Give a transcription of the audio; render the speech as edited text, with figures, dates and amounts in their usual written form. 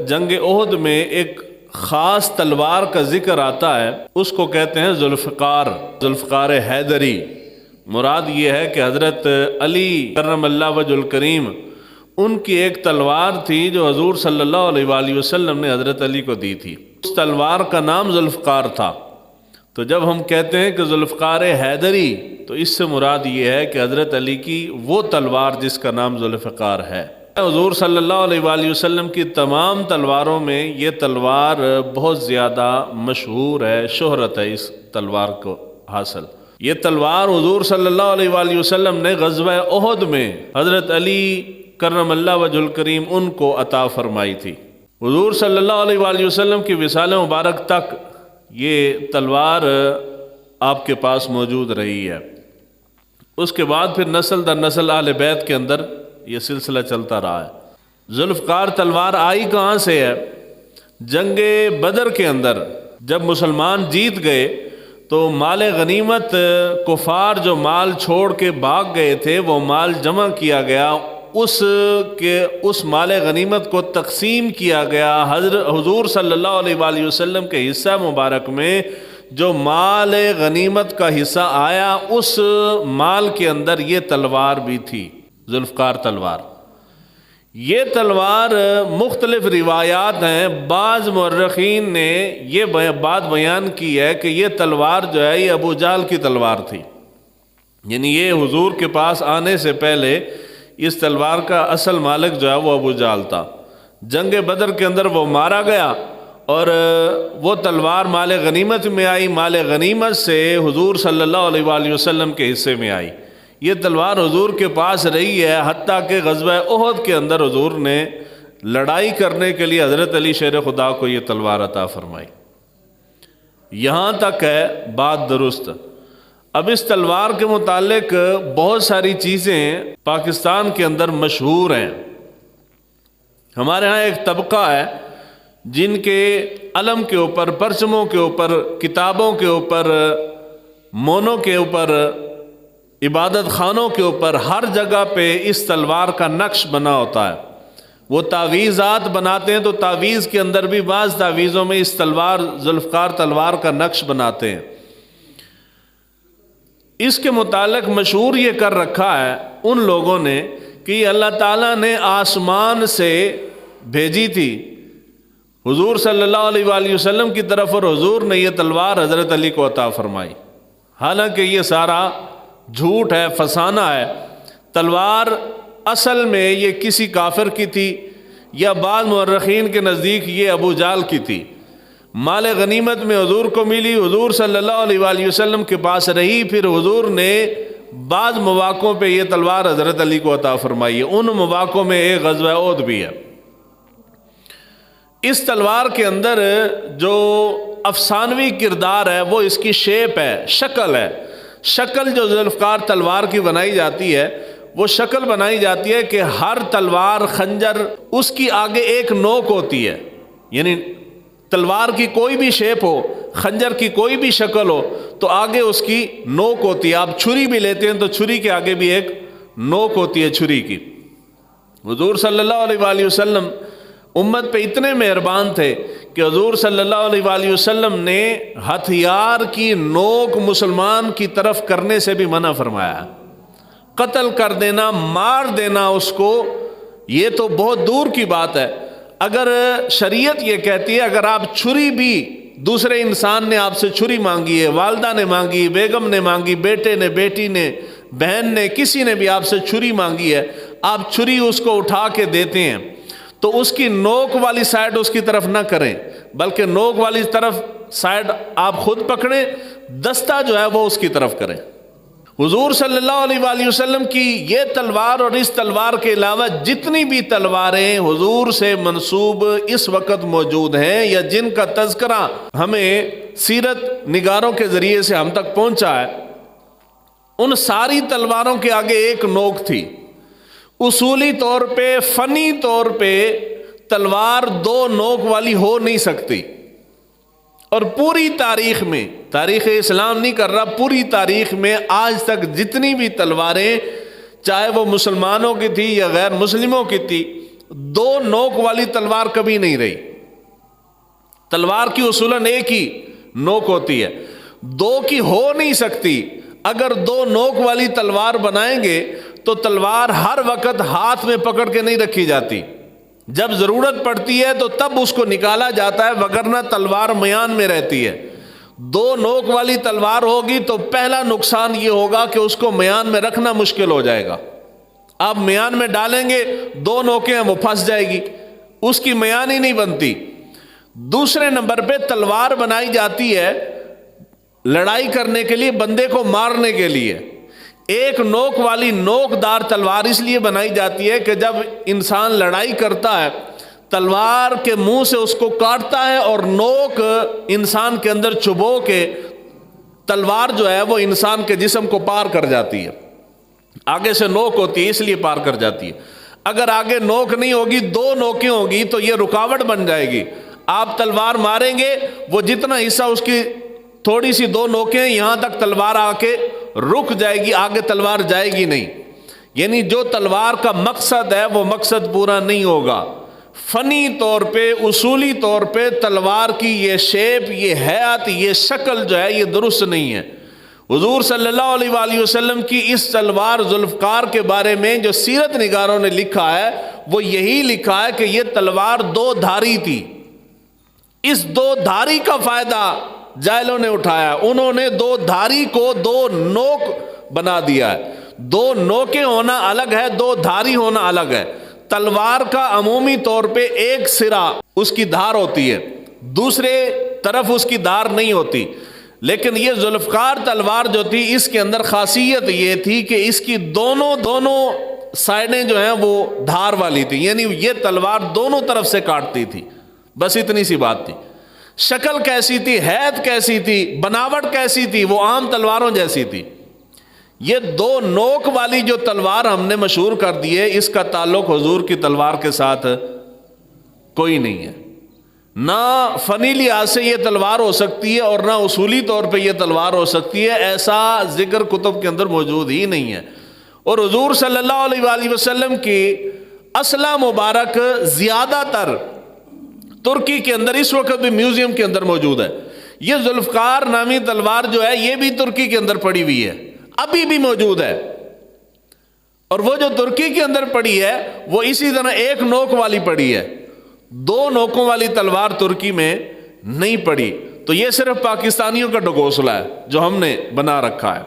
جنگ احد میں ایک خاص تلوار کا ذکر آتا ہے، اس کو کہتے ہیں ذوالفقار حیدری۔ مراد یہ ہے کہ حضرت علی کرم اللہ وجہ الکریم ان کی ایک تلوار تھی جو حضور صلی اللہ علیہ وآلہ وسلم نے حضرت علی کو دی تھی، اس تلوار کا نام ذوالفقار تھا۔ تو جب ہم کہتے ہیں کہ ذوالفقار حیدری تو اس سے مراد یہ ہے کہ حضرت علی کی وہ تلوار جس کا نام ذوالفقار ہے۔ حضور صلی اللہ علیہ وآلہ وسلم کی تمام تلواروں میں یہ تلوار بہت زیادہ مشہور ہے، شہرت ہے اس تلوار کو حاصل۔ یہ تلوار حضور صلی اللہ علیہ وآلہ وسلم نے غزوہ احد میں حضرت علی کرم اللہ وجہ الکریم ان کو عطا فرمائی تھی۔ حضور صلی اللہ علیہ وآلہ وسلم کی وصال مبارک تک یہ تلوار آپ کے پاس موجود رہی ہے۔ اس کے بعد پھر نسل در نسل اہل بیت کے اندر یہ سلسلہ چلتا رہا ہے۔ ذوالفقار تلوار آئی کہاں سے ہے؟ جنگ بدر کے اندر جب مسلمان جیت گئے تو مال غنیمت کفار جو مال چھوڑ کے بھاگ گئے تھے وہ مال جمع کیا گیا، اس مال غنیمت کو تقسیم کیا گیا۔ حضور صلی اللہ علیہ وآلہ وسلم کے حصہ مبارک میں جو مال غنیمت کا حصہ آیا اس مال کے اندر یہ تلوار بھی تھی، ذوالفقار تلوار۔ یہ تلوار مختلف روایات ہیں، بعض مورخین نے یہ بات بیان کی ہے کہ یہ تلوار جو ہے یہ ابو جہل کی تلوار تھی، یعنی یہ حضور کے پاس آنے سے پہلے اس تلوار کا اصل مالک جو ہے وہ ابو جہل تھا۔ جنگ بدر کے اندر وہ مارا گیا اور وہ تلوار مال غنیمت میں آئی، مال غنیمت سے حضور صلی اللہ علیہ وآلہ وسلم کے حصے میں آئی۔ یہ تلوار حضور کے پاس رہی ہے حتیٰ کہ غزوہ احد کے اندر حضور نے لڑائی کرنے کے لیے حضرت علی شیر خدا کو یہ تلوار عطا فرمائی۔ یہاں تک ہے بات درست۔ اب اس تلوار کے متعلق بہت ساری چیزیں پاکستان کے اندر مشہور ہیں۔ ہمارے ہاں ایک طبقہ ہے جن کے علم کے اوپر، پرچموں کے اوپر، کتابوں کے اوپر، مونوں کے اوپر، عبادت خانوں کے اوپر، ہر جگہ پہ اس تلوار کا نقش بنا ہوتا ہے۔ وہ تعویذات بناتے ہیں تو تعویذ کے اندر بھی بعض تعویذوں میں اس تلوار ذوالفقار تلوار کا نقش بناتے ہیں۔ اس کے متعلق مشہور یہ کر رکھا ہے ان لوگوں نے کہ اللہ تعالیٰ نے آسمان سے بھیجی تھی حضور صلی اللہ علیہ وآلہ وسلم کی طرف اور حضور نے یہ تلوار حضرت علی کو عطا فرمائی۔ حالانکہ یہ سارا جھوٹ ہے، فسانہ ہے۔ تلوار اصل میں یہ کسی کافر کی تھی یا بعض مورخین کے نزدیک یہ ابو جہل کی تھی۔ مال غنیمت میں حضور کو ملی، حضور صلی اللہ علیہ وآلہ وسلم کے پاس رہی، پھر حضور نے بعض مواقعوں پہ یہ تلوار حضرت علی کو عطا فرمائی ہے۔ ان مواقعوں میں ایک غزوہ احد بھی ہے۔ اس تلوار کے اندر جو افسانوی کردار ہے وہ اس کی شیپ ہے، شکل ہے۔ شکل جو ذوالفقار تلوار کی بنائی جاتی ہے وہ شکل بنائی جاتی ہے کہ ہر تلوار، خنجر، اس کی آگے ایک نوک ہوتی ہے، یعنی تلوار کی کوئی بھی شیپ ہو، خنجر کی کوئی بھی شکل ہو تو آگے اس کی نوک ہوتی ہے۔ آپ چھری بھی لیتے ہیں تو چھری کے آگے بھی ایک نوک ہوتی ہے چھری کی۔ حضور صلی اللہ علیہ وآلہ وسلم امت پہ اتنے مہربان تھے کہ حضور صلی اللہ علیہ وآلہ وسلم نے ہتھیار کی نوک مسلمان کی طرف کرنے سے بھی منع فرمایا۔ قتل کر دینا، مار دینا اس کو، یہ تو بہت دور کی بات ہے۔ اگر شریعت یہ کہتی ہے اگر آپ چھری بھی، دوسرے انسان نے آپ سے چھری مانگی ہے، والدہ نے مانگی، بیگم نے مانگی، بیٹے نے، بیٹی نے، بہن نے، کسی نے بھی آپ سے چھری مانگی ہے، آپ چھری اس کو اٹھا کے دیتے ہیں تو اس کی نوک والی سائڈ اس کی طرف نہ کریں، بلکہ نوک والی طرف سائڈ آپ خود پکڑیں، دستہ جو ہے وہ اس کی طرف کریں۔ حضور صلی اللہ علیہ وآلہ وسلم کی یہ تلوار اور اس تلوار کے علاوہ جتنی بھی تلواریں حضور سے منسوب اس وقت موجود ہیں یا جن کا تذکرہ ہمیں سیرت نگاروں کے ذریعے سے ہم تک پہنچا ہے، ان ساری تلواروں کے آگے ایک نوک تھی۔ اصولی طور پہ، فنی طور پہ تلوار دو نوک والی ہو نہیں سکتی، اور پوری تاریخ میں، تاریخ اسلام نہیں کر رہا، پوری تاریخ میں آج تک جتنی بھی تلواریں، چاہے وہ مسلمانوں کی تھی یا غیر مسلموں کی تھی، دو نوک والی تلوار کبھی نہیں رہی. تلوار کی اصولاً ایک ہی نوک ہوتی ہے، دو کی ہو نہیں سکتی. اگر دو نوک والی تلوار بنائیں گے تو تلوار ہر وقت ہاتھ میں پکڑ کے نہیں رکھی جاتی، جب ضرورت پڑتی ہے تو تب اس کو نکالا جاتا ہے، وگرنہ تلوار میان میں رہتی ہے. دو نوک والی تلوار ہوگی تو پہلا نقصان یہ ہوگا کہ اس کو میان میں رکھنا مشکل ہو جائے گا. آپ میان میں ڈالیں گے، دو نوکیں وہ پھنس جائے گی، اس کی میان ہی نہیں بنتی. دوسرے نمبر پہ تلوار بنائی جاتی ہے لڑائی کرنے کے لیے، بندے کو مارنے کے لیے. ایک نوک والی نوک دار تلوار اس لیے بنائی جاتی ہے کہ جب انسان لڑائی کرتا ہے تلوار کے منہ سے اس کو کاٹتا ہے اور نوک انسان کے اندر چبو کے تلوار جو ہے وہ انسان کے جسم کو پار کر جاتی ہے. آگے سے نوک ہوتی ہے اس لیے پار کر جاتی ہے. اگر آگے نوک نہیں ہوگی، دو نوکیں ہوگی تو یہ رکاوٹ بن جائے گی. آپ تلوار ماریں گے، وہ جتنا حصہ اس کی تھوڑی سی دو نوکیں یہاں تک تلوار آ کے رک جائے گی، آگے تلوار جائے گی نہیں. یعنی جو تلوار کا مقصد ہے وہ مقصد پورا نہیں ہوگا. فنی طور پہ، اصولی طور پہ تلوار کی یہ شیپ، یہ حیات، یہ شکل جو ہے یہ درست نہیں ہے. حضور صلی اللہ علیہ وآلہ وسلم کی اس تلوار ذوالفقار کے بارے میں جو سیرت نگاروں نے لکھا ہے وہ یہی لکھا ہے کہ یہ تلوار دو دھاری تھی. اس دو دھاری کا فائدہ جاہلوں نے اٹھایا، انہوں نے دو دھاری کو دو نوک بنا دیا ہے. دو نوکیں ہونا الگ ہے، دو دھاری ہونا الگ ہے. تلوار کا عمومی طور پہ ایک سرا اس کی دھار ہوتی ہے، دوسرے طرف اس کی دھار نہیں ہوتی. لیکن یہ ذوالفقار تلوار جو تھی اس کے اندر خاصیت یہ تھی کہ اس کی دونوں سائڈیں جو ہیں وہ دھار والی تھی، یعنی یہ تلوار دونوں طرف سے کاٹتی تھی. بس اتنی سی بات تھی. شکل کیسی تھی، حیت کیسی تھی، بناوٹ کیسی تھی، وہ عام تلواروں جیسی تھی. یہ دو نوک والی جو تلوار ہم نے مشہور کر دی ہے، اس کا تعلق حضور کی تلوار کے ساتھ کوئی نہیں ہے. نہ فنی لحاظ سے یہ تلوار ہو سکتی ہے اور نہ اصولی طور پہ یہ تلوار ہو سکتی ہے. ایسا ذکر کتب کے اندر موجود ہی نہیں ہے. اور حضور صلی اللہ علیہ وآلہ وسلم کی اسلحہ مبارک زیادہ تر ترکی کے اندر اس وقت بھی میوزیم کے اندر موجود ہے. یہ ذوالفقار نامی تلوار جو ہے یہ بھی ترکی کے اندر پڑی ہوئی ہے، ابھی بھی موجود ہے. اور وہ جو ترکی کے اندر پڑی ہے وہ اسی طرح ایک نوک والی پڑی ہے، دو نوکوں والی تلوار ترکی میں نہیں پڑی. تو یہ صرف پاکستانیوں کا ڈگوسلہ ہے جو ہم نے بنا رکھا ہے.